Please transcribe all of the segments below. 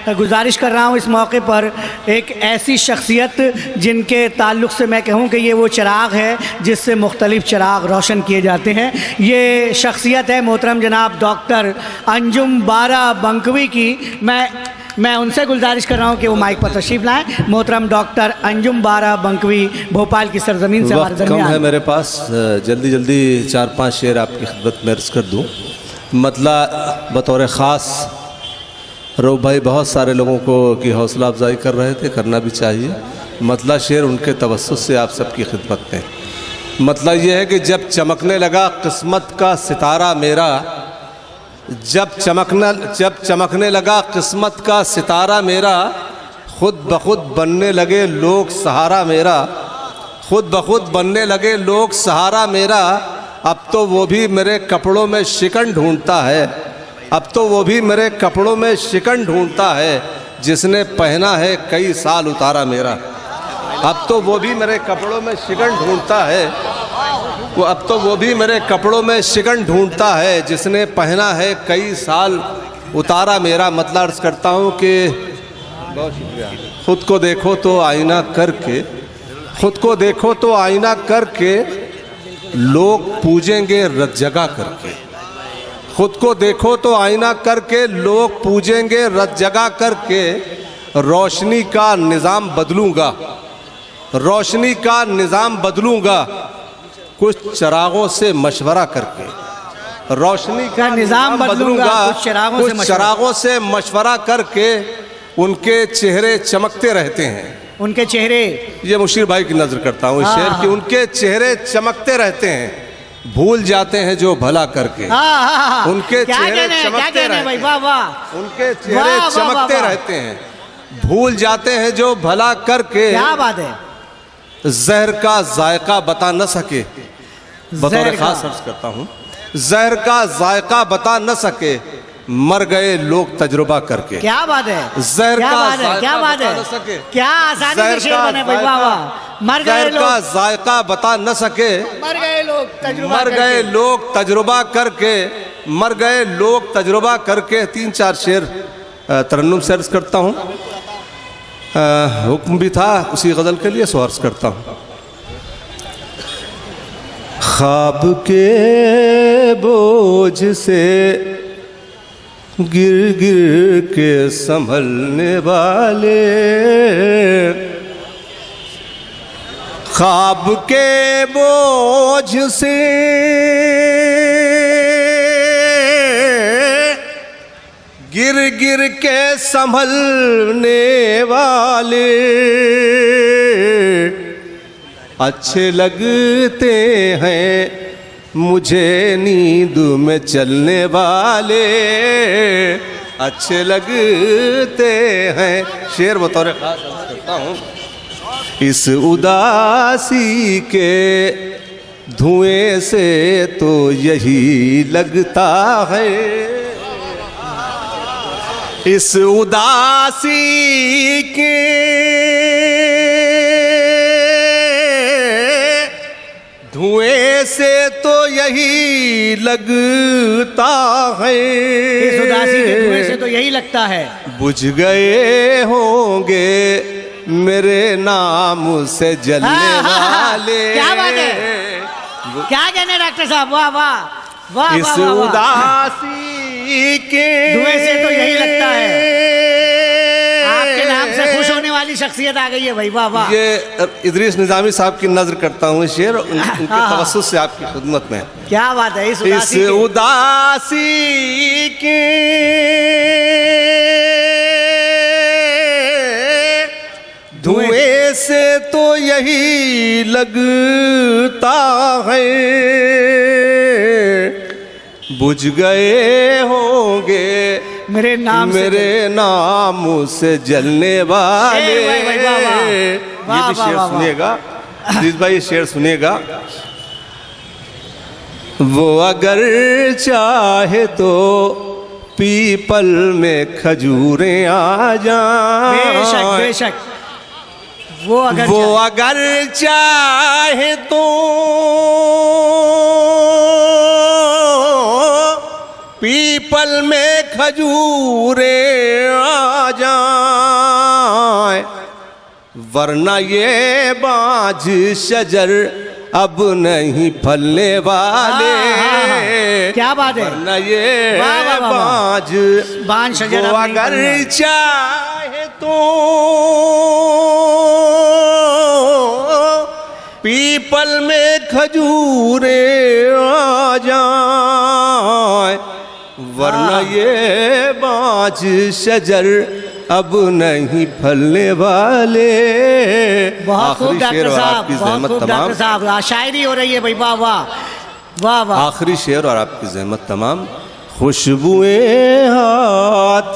मैं गुजारिश कर रहा हूँ इस मौके पर एक ऐसी शख्सियत जिनके ताल्लुक़ से मैं कहूँ कि ये वो चिराग है जिससे मुख्तलिफ़ चिराग रोशन किए जाते हैं। ये शख्सियत है मोहतरम जनाब डॉक्टर अंजुम बारा बंकवी की। मैं उनसे गुजारिश कर रहा हूँ कि वो माइक पर तशरीफ़ लाएँ। मोहतरम डॉक्टर अंजुम बारा बंकवी भोपाल की सरजमीन से हमारे दरमियान कम है मेरे पास, जल्दी जल्दी 4-5 शेर आपकी खिदमत में अर्ज़ कर दूँ। मतलब बतौर ख़ास रऊफ़ भाई बहुत सारे लोगों को की हौसला अफजाई कर रहे थे, करना भी चाहिए। मतलब शेर उनके तवस्सुत से आप सबकी खिदमत में। मतलब ये है कि जब चमकने लगा किस्मत का सितारा मेरा, जब चमकने लगा किस्मत का सितारा मेरा, खुद ब खुद बनने लगे लोग सहारा मेरा, खुद ब खुद बनने लगे लोग सहारा मेरा। अब तो वो भी मेरे कपड़ों में शिकन ढूंढता है, अब तो वो भी मेरे कपड़ों में शिकन ढूंढता है, जिसने पहना है कई साल उतारा मेरा। अब तो वो भी मेरे कपड़ों में शिकन ढूंढता है, अब तो वो भी मेरे कपड़ों में शिकन ढूंढता है, जिसने पहना है कई साल उतारा मेरा। मतलब अर्ज़ करता हूँ कि बहुत शुक्रिया। खुद को देखो तो आईना करके, खुद को देखो तो आईना करके, लोग पूजेंगे रत जगह करके। खुद को देखो तो आईना करके, लोग पूजेंगे रत जगह करके। रोशनी का निज़ाम बदलूँगा, रोशनी का निज़ाम बदलूँगा, कुछ चिरागों से मशवरा करके। रोशनी का निज़ाम बदलूँगा, कुछ चिरागों से मशवरा करके। उनके चेहरे चमकते रहते हैं, उनके चेहरे, ये मुशीर भाई की नज़र करता हूँ इस शेर की। उनके चेहरे चमकते रहते हैं, भूल जाते हैं जो भला करके। उनके चेहरे चमकते रहते हैं, उनके चेहरे चमकते रहते हैं, भूल जाते हैं जो भला करके। क्या बात है। जहर का जायका बता न सके, बतौर खास अर्ज करता हूँ, जहर का जायका बता न सके, मर गए लोग तजुर्बा करके। क्या बात है। जहर का जायका बता न सके, क्या आसानी से शेर बने भाई, वाह वाह। मर गए लोग, का जायका बता न सके, मर गए लोग तजुर्बा, मर गए लोग तजुर्बा करके, मर गए लोग तजुर्बा करके। 3-4 शेर तरन्नुम से अर्ज करता हूँ। हुक्म भी था उसी गज़ल के लिए, सो अर्ज करता हूँ। ख्वाब के बोझ से गिर गिर के संभलने वाले, ख्वाब के बोझ से गिर गिर के संभलने वाले, अच्छे लगते हैं मुझे नींद में चलने वाले, अच्छे लगते हैं। शेर बतौर खास करता हूँ। इस उदासी के धुएं से तो यही लगता है, इस उदासी के धुएं से तो यही लगता है, इस उदासी के धुएं से तो यही लगता है। बुझ गए होंगे मेरे नाम से जलने वाले। क्या बात है, क्या कहने डॉक्टर साहब, वाह वाह वाह। इस उदासी के धुएं से तो यही लगता है। आपके नाम से खुश होने वाली शख्सियत आ गई है भाई, वाह वाह। ये इदरीस निज़ामी साहब की नजर करता हूँ शेर, उनके तवस्सुस से आपकी खिदमत में। क्या बात है। इस उदासी के धुएं से तो यही लगता है, बुझ गए होंगे मेरे नाम से जलने वाले। ये भी शेर सुनिएगा अजीज भाई, ये शेर सुनिएगा। वो अगर चाहे तो पीपल में खजूरें आ जाएं, बेशक बेशक। वो अगर चाहे तो पीपल में खजूरें आ जाएं, वरना ये बाज शजर अब नहीं फलने वाले। क्या बात है, वरना ये वाह, वाह, वाह, वाह। बांज शजर अब नहीं अगर फलने। चाहे तो पीपल में खजूरे आ जाए, वरना ये बाज शजर अब नहीं फलने वाले। बहुत खूब आखिरी शेर डॉक्टर और साहब, आपकी बहुत जहमत खूब तमाम। डॉक्टर साहब, शायरी हो रही है भाई, वाह वाह वाह वाह। आखिरी शेर और आपकी जहमत तमाम। खुशबुएं हाथ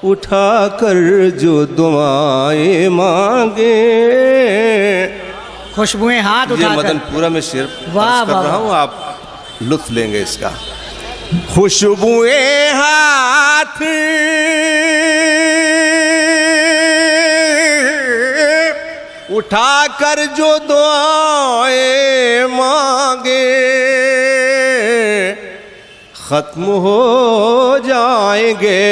उठाकर जो दुआएं मांगे। खुशबुएं हाथ ये उठाकर। मदनपुरा में शेर वाह, अर्ज कर वाह, रहा हूँ, आप लुत्फ लेंगे इसका। खुशबुएं हाथ उठाकर जो दुआएं मांगे, खत्म हो जाएंगे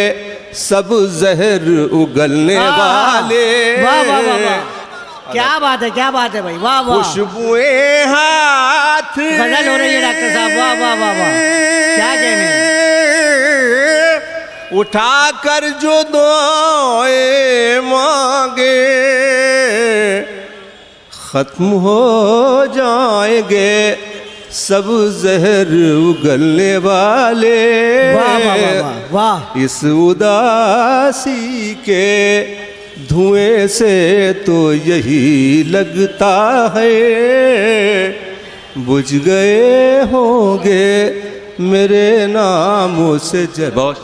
सब जहर उगलने वाले। वाह वाह वाह वाह, क्या बात है, क्या बात है भाई, वाह वाह। खुशबुएं हाथ गजल हो रही है डॉक्टर साहब, वाह वाह वाह वाह, क्या कहने। उठाकर जो दुआएं मांगे, खत्म हो जाएंगे सब जहर उगलने वाले। वाह वाह वाह वाह वाह। इस उदासी के धुएं से तो यही लगता है बुझ गए होंगे मेरे नामों से। बहुत